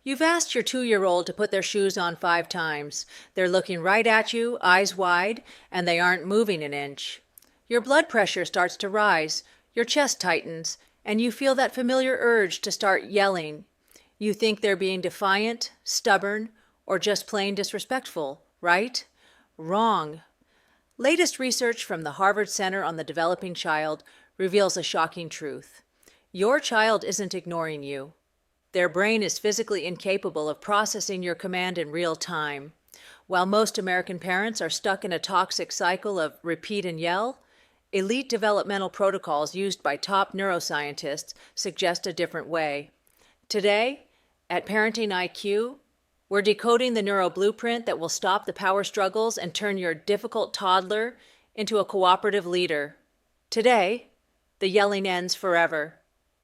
You've asked your 2-year-old to put their shoes on 5 times. They're looking right at you, eyes wide, and they aren't moving an inch. Your blood pressure starts to rise, your chest tightens, and you feel that familiar urge to start yelling. You think they're being defiant, stubborn, or just plain disrespectful, right? Wrong. Latest research from the Harvard Center on the Developing Child reveals a shocking truth. Your child isn't ignoring you. Their brain is physically incapable of processing your command in real time. While most American parents are stuck in a toxic cycle of repeat and yell, elite developmental protocols used by top neuroscientists suggest a different way. Today, at ParentingIQ, we're decoding the neuro blueprint that will stop the power struggles and turn your difficult toddler into a cooperative leader. Today, the yelling ends forever.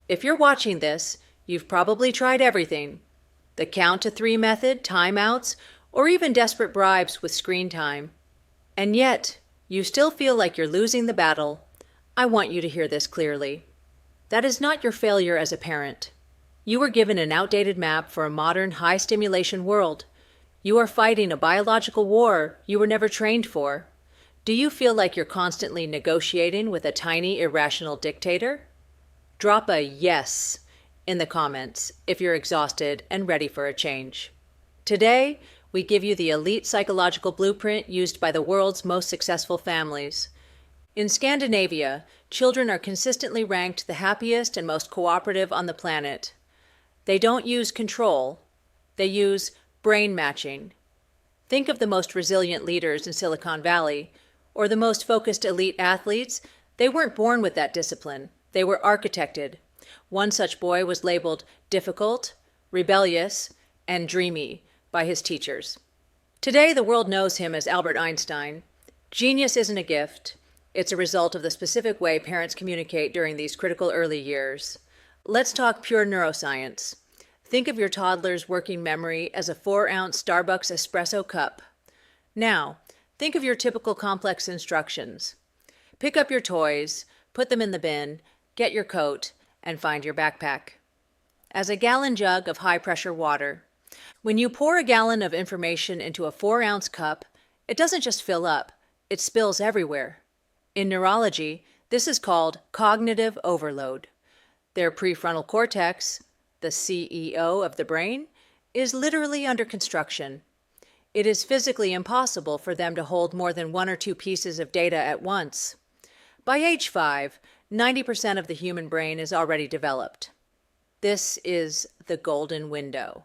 If you're watching this, you've probably tried everything. The count to 3 method, timeouts, or even desperate bribes with screen time. And yet, you still feel like you're losing the battle. I want you to hear this clearly. That is not your failure as a parent. You were given an outdated map for a modern, high-stimulation world. You are fighting a biological war you were never trained for. Do you feel like you're constantly negotiating with a tiny, irrational dictator? Drop a yes in the comments if you're exhausted and ready for a change. Today, we give you the elite psychological blueprint used by the world's most successful families. In Scandinavia, children are consistently ranked the happiest and most cooperative on the planet. They don't use control, they use brain matching. Think of the most resilient leaders in Silicon Valley, or the most focused elite athletes. They weren't born with that discipline, they were architected. One such boy was labeled difficult, rebellious, and dreamy by his teachers. Today, the world knows him as Albert Einstein. Genius isn't a gift. It's a result of the specific way parents communicate during these critical early years. Let's talk pure neuroscience. Think of your toddler's working memory as a 4-ounce Starbucks espresso cup. Now, think of your typical complex instructions. Pick up your toys, put them in the bin, get your coat, and find your backpack. As a gallon jug of high-pressure water. When you pour a gallon of information into a 4-ounce cup, it doesn't just fill up, it spills everywhere. In neurology, this is called cognitive overload. Their prefrontal cortex, the CEO of the brain, is literally under construction. It is physically impossible for them to hold more than 1 or 2 pieces of data at once. By age 5, 90% of the human brain is already developed. This is the golden window.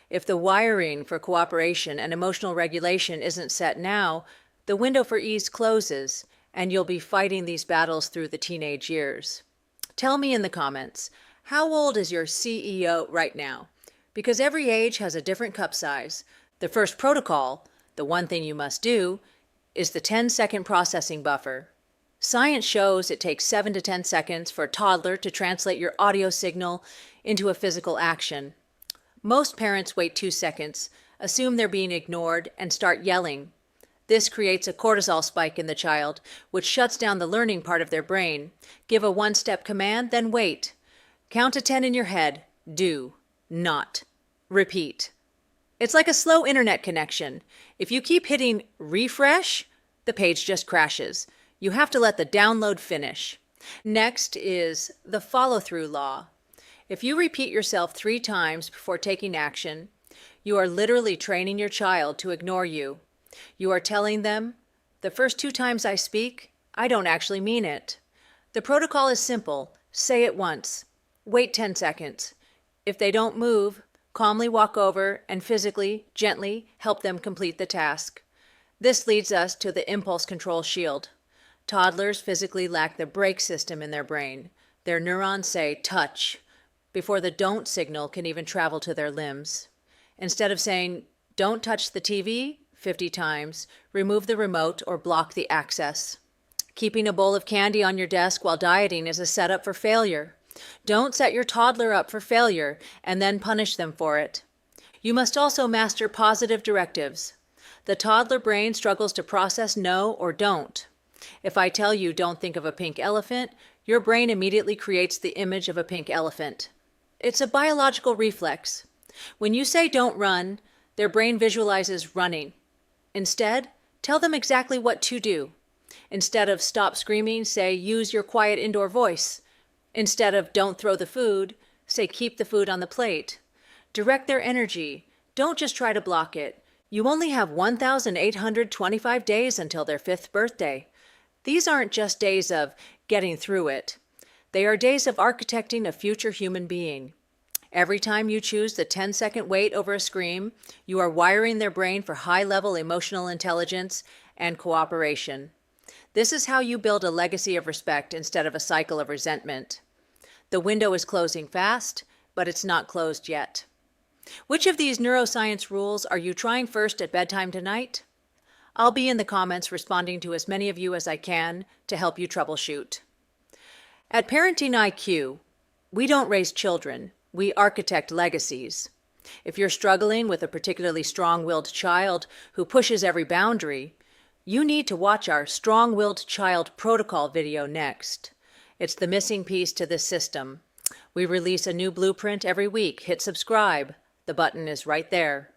If the wiring for cooperation and emotional regulation isn't set now, the window for ease closes, and you'll be fighting these battles through the teenage years. Tell me in the comments, how old is your CEO right now? Because every age has a different cup size. The first protocol, the one thing you must do, is the 10-second processing buffer. Science shows it takes 7 to 10 seconds for a toddler to translate your audio signal into a physical action. Most parents wait 2 seconds, assume they're being ignored, and start yelling. This creates a cortisol spike in the child, which shuts down the learning part of their brain. Give a 1-step command, then wait. Count to 10 in your head. Do. Not. Repeat. It's like a slow internet connection. If you keep hitting refresh, the page just crashes. You have to let the download finish. Next is the follow-through law. If you repeat yourself 3 times before taking action, you are literally training your child to ignore you. You are telling them, the first 2 times I speak, I don't actually mean it. The protocol is simple. Say it once. Wait 10 seconds. If they don't move, calmly walk over and physically, gently help them complete the task. This leads us to the impulse control shield. Toddlers physically lack the brake system in their brain. Their neurons say touch before the don't signal can even travel to their limbs. Instead of saying, don't touch the TV 50 times, remove the remote or block the access. Keeping a bowl of candy on your desk while dieting is a setup for failure. Don't set your toddler up for failure and then punish them for it. You must also master positive directives. The toddler brain struggles to process no or don't. If I tell you don't think of a pink elephant, your brain immediately creates the image of a pink elephant. It's a biological reflex. When you say don't run, their brain visualizes running. Instead, tell them exactly what to do. Instead of stop screaming, say use your quiet indoor voice. Instead of don't throw the food, say keep the food on the plate. Direct their energy. Don't just try to block it. You only have 1,825 days until their 5th birthday. These aren't just days of getting through it. They are days of architecting a future human being. Every time you choose the 10-second wait over a scream, you are wiring their brain for high-level emotional intelligence and cooperation. This is how you build a legacy of respect instead of a cycle of resentment. The window is closing fast, but it's not closed yet. Which of these neuroscience rules are you trying first at bedtime tonight? I'll be in the comments responding to as many of you as I can to help you troubleshoot. At ParentingIQ, we don't raise children, we architect legacies. If you're struggling with a particularly strong-willed child who pushes every boundary, you need to watch our Strong-Willed Child Protocol video next. It's the missing piece to this system. We release a new blueprint every week. Hit subscribe. The button is right there.